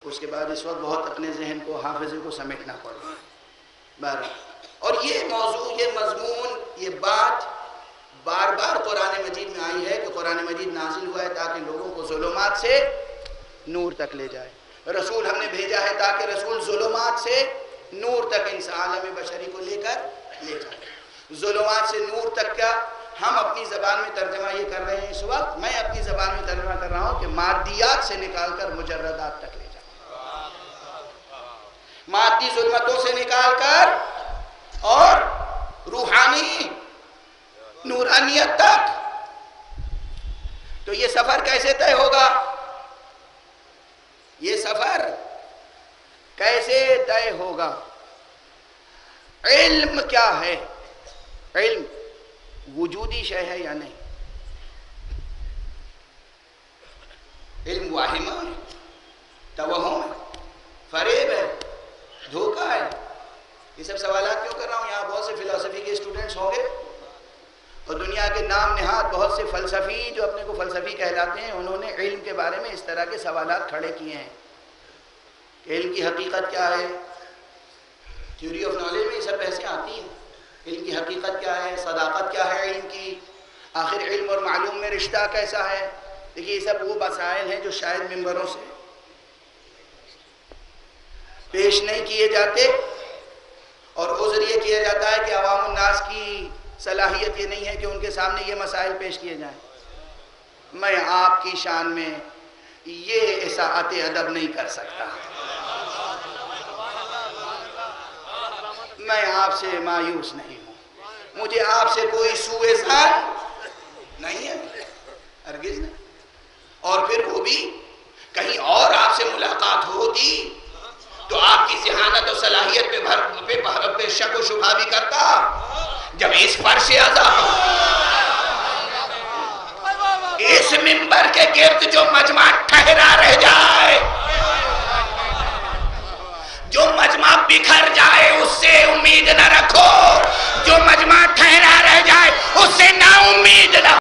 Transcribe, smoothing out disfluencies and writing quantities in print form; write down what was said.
اس کے بعد اس وقت بہت اپنے ذہن کو حافظے کو سمیٹنا پڑ رہا ہے بہرحال. اور یہ موضوع، یہ مضمون، یہ بات بار بار قرآن مجید میں آئی ہے کہ قرآن مجید نازل ہوا ہے تاکہ لوگوں کو ظلمات سے نور تک لے جائے. رسول ہم نے بھیجا ہے تاکہ رسول ظلمات سے نور تک اس عالم بشری کو لے جائے. ظلمات سے نور تک کا ہم اپنی زبان میں ترجمہ یہ کر رہے ہیں اس وقت. میں اپنی زبان میں ترجمہ کر رہا ہوں کہ مادیات سے نکال کر مجردات تک لے جائے، مادی ظلمتوں سے نکال کر اور روحانی نورانیت تک. تو یہ سفر کیسے طے ہوگا؟ یہ سفر کیسے طے ہوگا؟ علم کیا ہے؟ علم وجودی شے ہے یا نہیں؟ علم واہم ہے، توہم ہے، فریب ہے، دھوکہ ہے. یہ سب سوالات کیوں کر رہا ہوں؟ یہاں بہت سے فلسفی کے اسٹوڈنٹس ہوں گے اور دنیا کے نام نہاد بہت سے فلسفی جو اپنے کو فلسفی کہلاتے ہیں، انہوں نے علم کے بارے میں اس طرح کے سوالات کھڑے کیے ہیں کہ علم کی حقیقت کیا ہے. تھیوری آف نالج میں یہ سب بحثیں آتی ہیں. علم کی حقیقت کیا ہے؟ صداقت کیا ہے علم کی؟ آخر علم اور معلوم میں رشتہ کیسا ہے؟ دیکھیے یہ سب وہ مسائل ہیں جو شاید ممبروں سے پیش نہیں کیے جاتے، اور عذر یہ کیا جاتا ہے کہ عوام الناس کی صلاحیت یہ نہیں ہے کہ ان کے سامنے یہ مسائل پیش کیے جائیں. میں آپ کی شان میں یہ اساءت ادب نہیں کر سکتا. میں آپ سے مایوس نہیں ہوں، مجھے آپ سے کوئی سوء ظن نہیں ہے، ہرگز نہیں. اور پھر وہ بھی کہیں اور آپ سے ملاقات ہوتی تو آپ کی ذہانت و صلاحیت پہ شک و شبہ بھی کرتا. جب اس فرش عظیم اس منبر کے گرد جو مجمع ٹھہرا رہ جائے، جو مجمع بکھر جائے اس سے امید نہ رکھو، جو مجمع ٹھہرا رہ جائے اس سے نا امید نہ